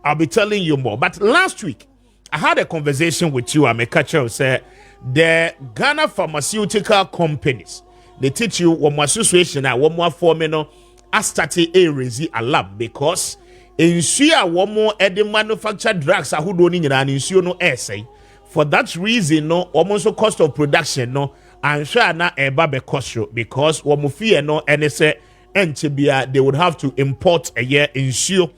I'll be telling you more. But last week, I had a conversation with you. I'm a catcher who said the Ghana pharmaceutical companies, they teach you one more situation and one more formula. I started a raise alarm because ensure one more at the manufactured drugs are who don't need an ensure no essay. For that reason, no almost cost of production, no, and sure na a babe cost because one more fear no and say NTBA they would have to import a year ensure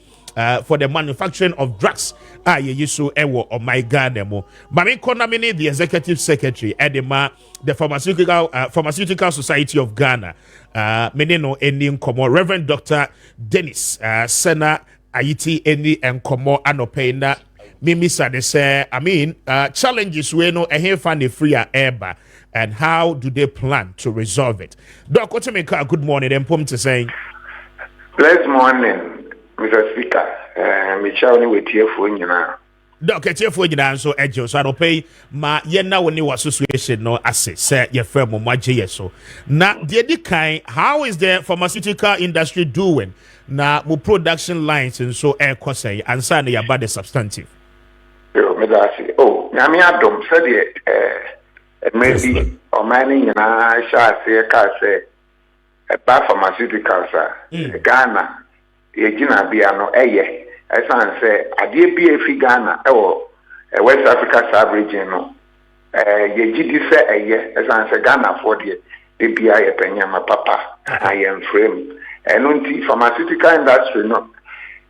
for the manufacturing of drugs. Yesu ewo or my Ghana mo. Mami Konamini, the executive secretary, Edema, the Pharmaceutical Society of Ghana. Meneno ending komo. Reverend Dr. Dennis Sena Awitty endi and komo anopenda. Mimi sade say, challenges we no a find free eba, and how do they plan to resolve it? Doc, what good morning, and pom to saying. Blessed morning, Mr. Speaker. Michelle, we tear for you now. Doctor, tear for you now, so edge, so I don't pay my yena when you association no assets, say your firm or my JSO. Now, the kind, how is the pharmaceutical industry doing? Now, more production lines and so air cost and sign about the substantive. Oh, Namia don't say it, maybe or mining and I shall say a car say a bar pharmaceuticals, Ghana, Yegina Biano, Eye. As I say, I did be a Ghana or West Africa sub region. Ye say a year, as I say, Ghana for the BI Penyama Papa, I am frame. And until pharmaceutical industry, no,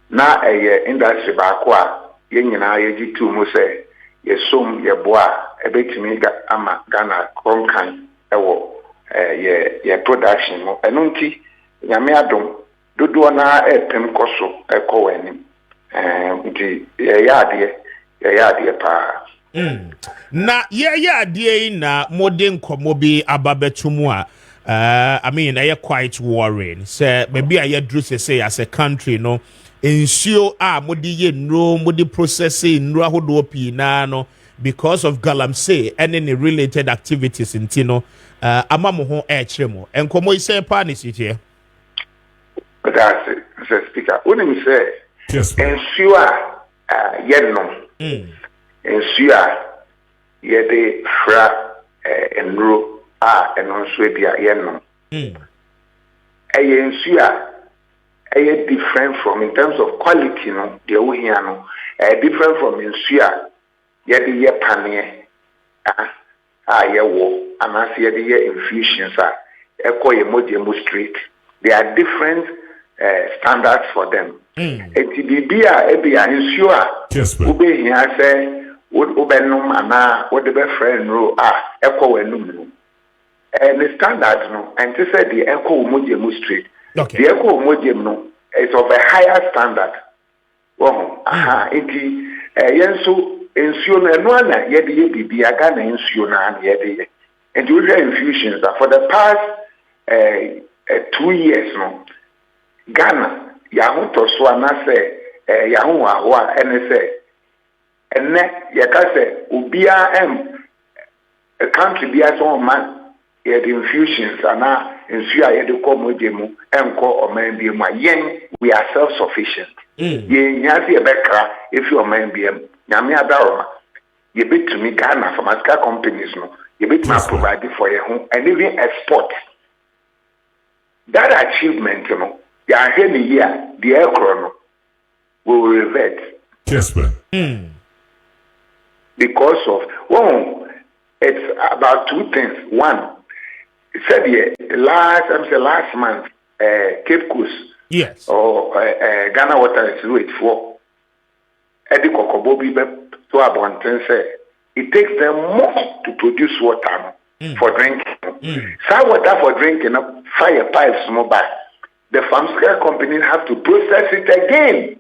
now a industry bakwa, Yenina Yeji to Muse, ye sum, ye bois, a bit to me, ama Ghana, Konkan, ye production, and until Yamiadum, do na a pem koso, a coenim. Pa. Na dear na modern komobi ababetumwa. I quite worrying. Say maybe I drew say as a country no ensure modi ye no modi processing no ahodo no because of Galamsey and any related activities in Tino amamo ho echemo. And komo ise pa ni here. That's it, Mr. Speaker. When you say ensure ensure yede fra enro and also dia yenno ensure different from in terms of quality no the we here no different from ensure yede ye panie ye wo anase yede ye infusions ekoye modemo street. There are different standards for them. Etibia ebia ensure ube here say ubenum ana what the friend ro eko wenum. And the standard no and to say the echo mojemu street. The echo mojemu no is of a higher standard. Enti yenso ensure no na yede ye bibia ga na ensure na yede. And you infusions for the past 2 years no Ghana Yahoo to Swana say Yahoo Ahua NSA and net Yakase Ubia a country be as one man the infusions and now ensure you call Mojemu and call or man be my yen we are self sufficient. Ye Yasi a Becca if you are man be Yamia Daroma you bit to me Ghana pharmaceutical companies no you bit my provided for your home and even export. That achievement, you know, the air chrono will revert. Kessben. Because of it's about two things. One, it said last month, Cape Coast, yes, or Ghana Water is rate for Eddie Kokobobi to Abonten say it takes them more to produce water for drinking. Some water for drinking, fire pipes mobile. The pharmaceutical companies have to process it again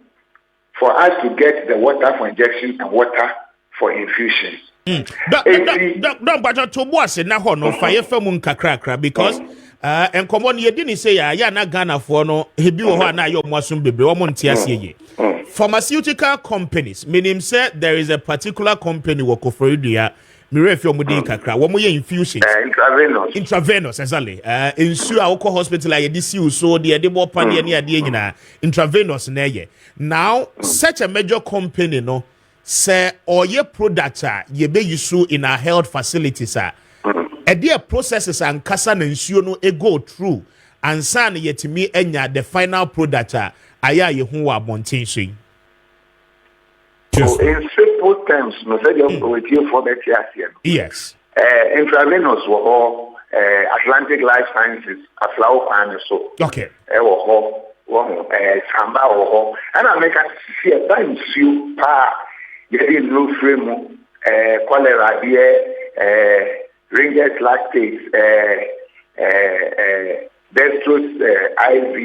for us to get the water for injection and water for infusion. Don't but to was na ho no fire famun kakrakra because and common ye didn't say ya na Ghana for no he bi wo ho na yo mwasum bebre wo monte ase pharmaceutical companies meaning say there is a particular company work for you me refi omudi kakra wo mo ye infusions intravenous exactly ensu a wokɔ hospital a yɛde si so de yɛde bɔ pan ne ade nyina intravenous na ye now such a major company no say oye product a yebe use in our health facilities a there processes and kasa na nsuo no e go through and san yetimi enya the final product a aya ye hu wa abonten so yi. So in simple terms, no say you for better here. Yes. Intravenous wo Atlantic Life Sciences aflawo pan so. Okay. Wo samba wo and I make a see a time you pa you no frame cholera there Ringer's lactate dextrose IV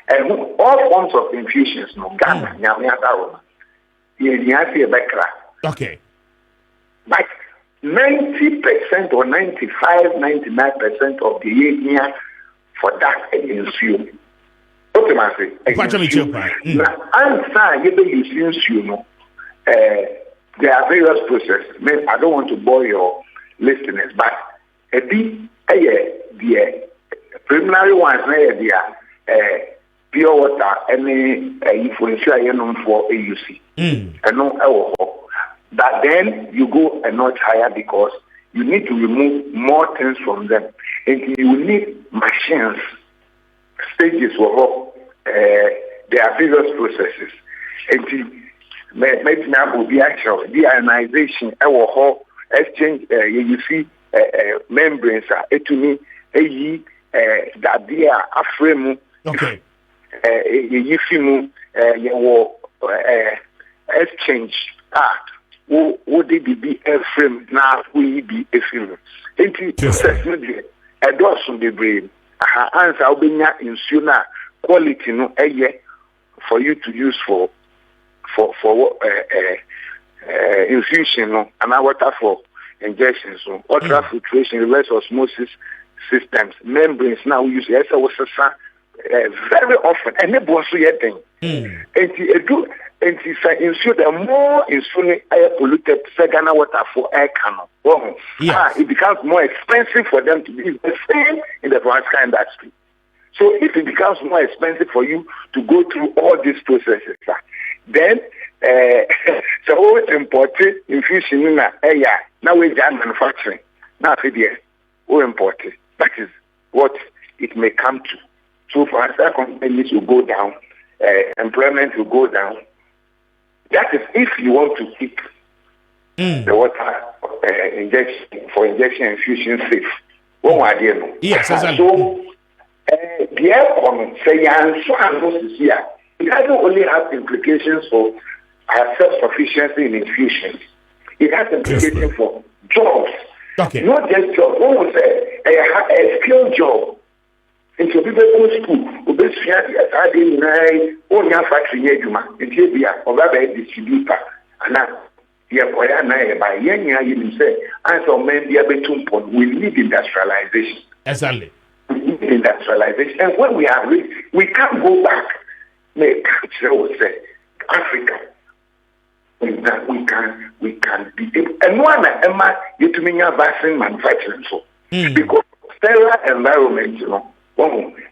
and all forms of infusions no Ghana nyame okay. But 90% or 99% of the year for that ensue. Okay, man, say. Now, answer you ensue no. There are various processes. I don't want to bore your listeners, but the preliminary ones, pure water, any influence for AUC. But then you go a notch higher because you need to remove more things from them. And you need machines, stages for there are various processes. And will be actual deionization, exchange, you see membranes, etumi, that they are a frame. Okay. Exchange would it be a frame now we be a film into a dose on the brain answer albania in sooner quality no a year for you to use for infusion no and water for injections so ultrafiltration reverse osmosis systems membranes now we use very often and it was thing and ensure that more insulin air polluted Ghana water for air canal. It becomes more expensive for them to be the same in the pharmaceutical industry. So if it becomes more expensive for you to go through all these processes, then so always imported infusion in now we are manufacturing. Now we imported. That is what it may come to. So pharmaceutical companies will go down, employment will go down. That is if you want to keep the water injection infusion safe. Yes, exactly. So the aircon say it doesn't only have implications for our self-sufficiency in infusions. It has implications for jobs. Okay. Not just jobs. One would say a skilled job. Into people go school, obesity are the own factory yeduma, and here or rather a distributor. And now, by you say, and so men be able to we need industrialization. Exactly. We need industrialization. And when we are rich, we can't go back. May say Africa. We can be able. And one Emma, you to me vaccine manufacturing so because stellar environment, you know.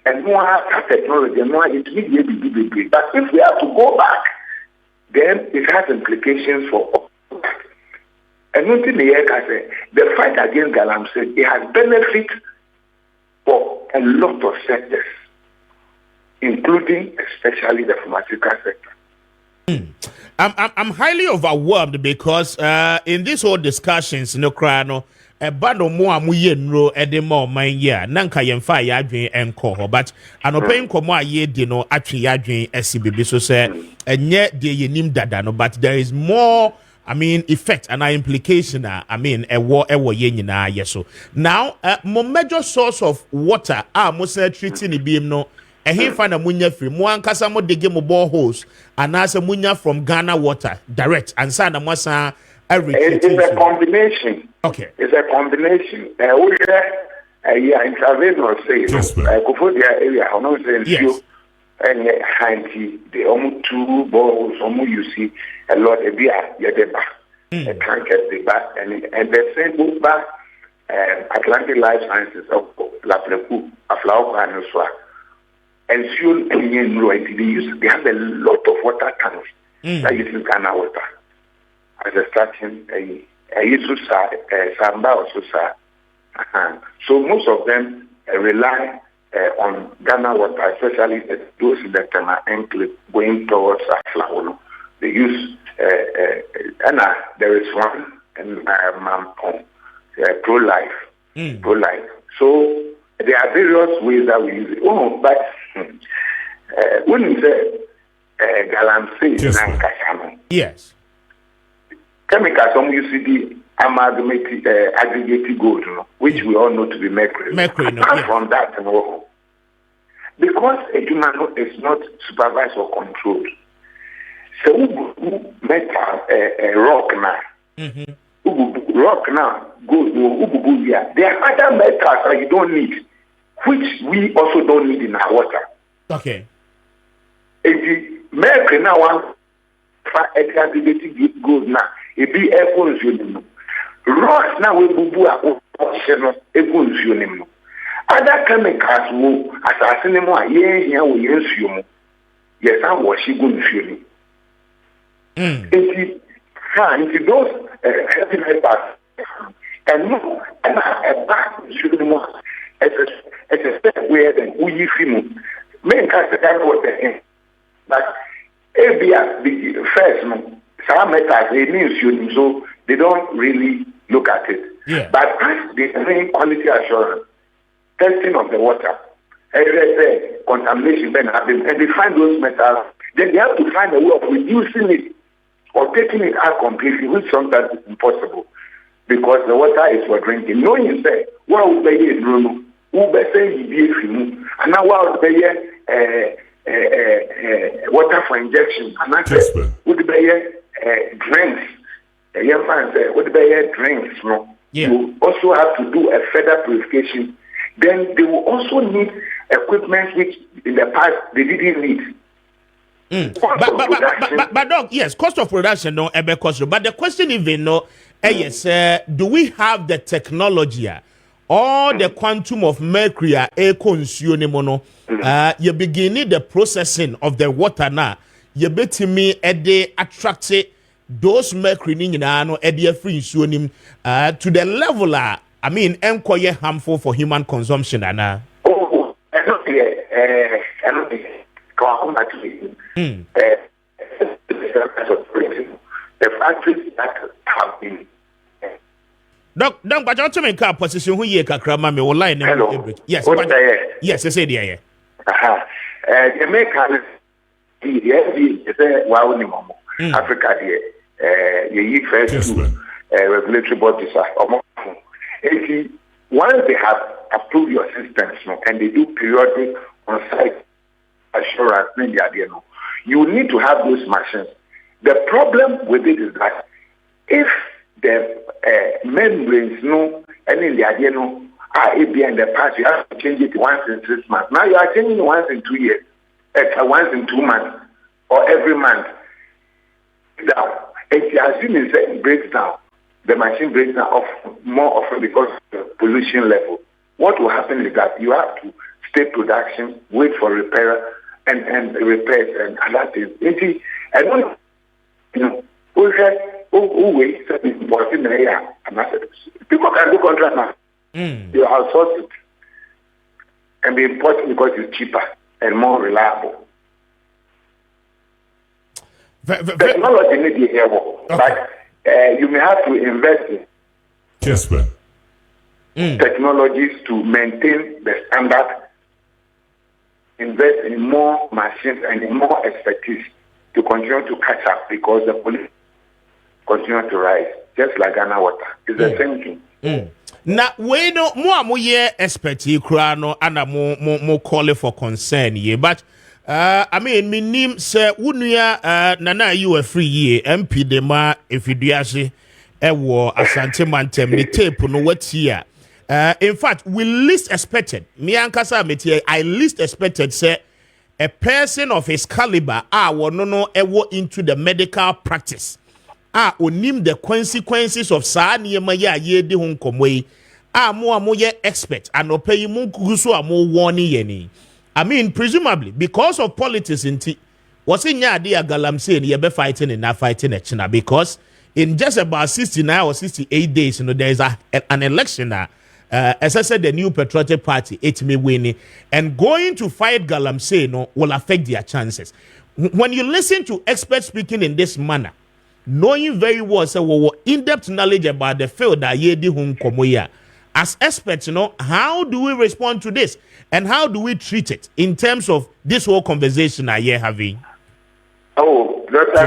And no have technology, and no it will be. But if we have to go back, then it has implications for all. And one thing the fight against Galamsey, it has benefit for a lot of sectors, including especially the pharmaceutical sector. I'm highly overwhelmed because in these whole discussions, bado mo amuye nro edema man ya nanka yemfa ya adwen enko but anopen komo aye di no atwe ya adwen esibibi so say enye de yenim dada no but there is more effect and implication ewo ye nyina yeso now mo major source of water mo say treating biem no ehinfa na munya free mo ankasa mo dege mo boreholes anase munya from Ghana water direct ansa na mo san it's a combination. Okay. It's a combination. Intravenous says, area, how no sense you and handy, the almost 2 balls, you see a lot of beer, yadeba. tankers they back and the same book back Atlantic Life Sciences of Lapreku, Aflawa and so on. And soon they have a lot of water tanks that use Ghana water as a starting a use Samba or Susa. So most of them rely on Ghana water, especially those in the Tana enclave going towards Aflawa. They use and there is one in Mampong, pro-life. Pro-life. So there are various ways that we use it. Oh, but when you say Galamsey, yes, chemicals some UCD aggregated gold, which we all know to be mercury. Apart from that, because a human is not supervised or controlled. So metal rock now. Rock now, gold, there are other metals that you don't need, which we also don't need in our water. Okay. If the mercury now one aggregated gold now, it be air consuming. Rock now we bubu a other chemicals will assassinate more. Yeah, we use yes, I was she going to if those heavy metals and no, and a back should be more as a step where then we film main cast that was the but the first some metals they mean so they don't really look at it. Yeah. But as the main quality assurance, testing of the water, contamination then happens, and they find those metals, then they have to find a way of reducing it or taking it out completely, which sometimes is impossible because the water is for drinking. No, you say, what would be a Bruno? Who be saying you and now what would be water for injection? And I said, would be drinks. A young man said, would be drinks? No, you also have to do a further purification. Then they will also need equipment which in the past they didn't need. But dog, yes, cost of production no ebe cost. But the question even no, yes, do we have the technology or the quantum of mercury consume mono? You beginning the processing of the water now. You bet me they attract those mercury no free to the level I mean enquire harmful for human consumption and oh, I don't think come back to the factories that have been. Doc, but you to make a position who ye kakrama me will line. Yes, yes, I said, yeah. The American, Africa, the first regulatory bodies are once they have approved your systems and they do periodic on-site assurance, you need to have those machines. The problem with it is that if the membranes and in the idea are in the past, you have to change it once in 6 months. Now you are changing it once in 2 years, once in 2 months, or every month. Now, if you assume it breaks down, the machine breaks down more often because of the pollution level. What will happen is that you have to stay production, wait for repair, and repairs and other things. I don't who wait in the area. People can do contract now. You outsource it and be important because it's cheaper and more reliable. Technology may be here, but you may have to invest in Kessben technologies to maintain the standard. Invest in more machines and in more expertise to continue to catch up because the police continue to rise, just like Ghana water. It's the same thing. Now, we know more expert no and more call for concern ye, but I mean, my name say Unia Nana you a free ye MP dema if you do actually war Asante Mantem the tape no what here. In fact, we least expected me and Kasa Metia, I least expected say a person of his caliber no ever into the medical practice. onim the consequences of saa niyema ye aye de ho nkomo yi mo ye expert anopa yi mu guso amo warning ye ni. I mean, presumably because of politics inti was in ya de Galamsey ye be fighting and not fighting a China, because in just about 69 or 68 days, there is an election as I said, the new patriotic party, it may win, and going to fight Galamsey will affect their chances. When you listen to experts speaking in this manner, knowing very well, so in-depth knowledge about the field that ye di hun komoya, as experts, how do we respond to this, and how do we treat it in terms of this whole conversation I hear having? Oh, Doctor,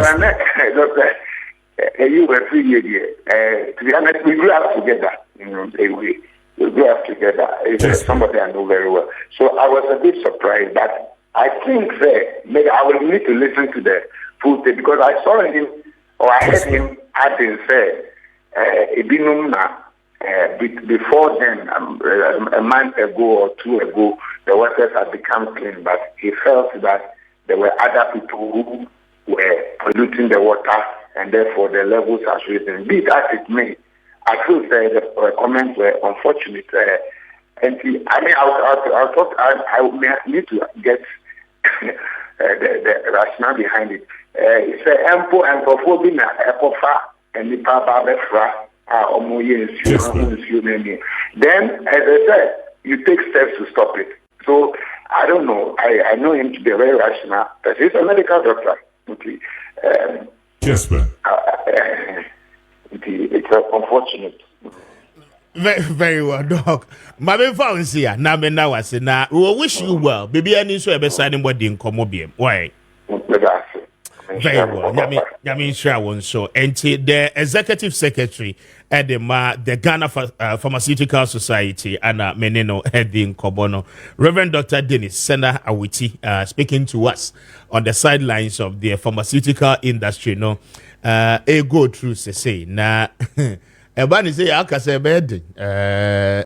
you were 3 years. To be honest, we grew up together. We grew up together. It's somebody I know very well. So I was a bit surprised, but I think maybe I will need to listen to the full tape, because I saw him, or I heard him adding, before then, a month ago or 2 ago, the waters had become clean, but he felt that there were other people who were polluting the water, and therefore the levels are risen. Be that it may, I feel the comments were unfortunate. And I mean, I'll talk. I may need to get the rationale behind it. It's a ample and performing a cofa and the papa befra. Then, as I said, you take steps to stop it. So I don't know. I know him to be very rational, but he's a medical doctor. Okay. Kessben. It's unfortunate. Very well, Doc. My baby found here. Now, I say, now, we wish you well. Baby, I need to have a signing what in Commobium. Why? Very well. I mean, sure, I won't show. And the executive secretary at the Ghana Pharmaceutical Society, Anna Meneno, heading Kobono, Reverend Dr. Dennis Sena Awitty, speaking to us on the sidelines of the pharmaceutical industry. A go through say, na. Ebani say, I can say,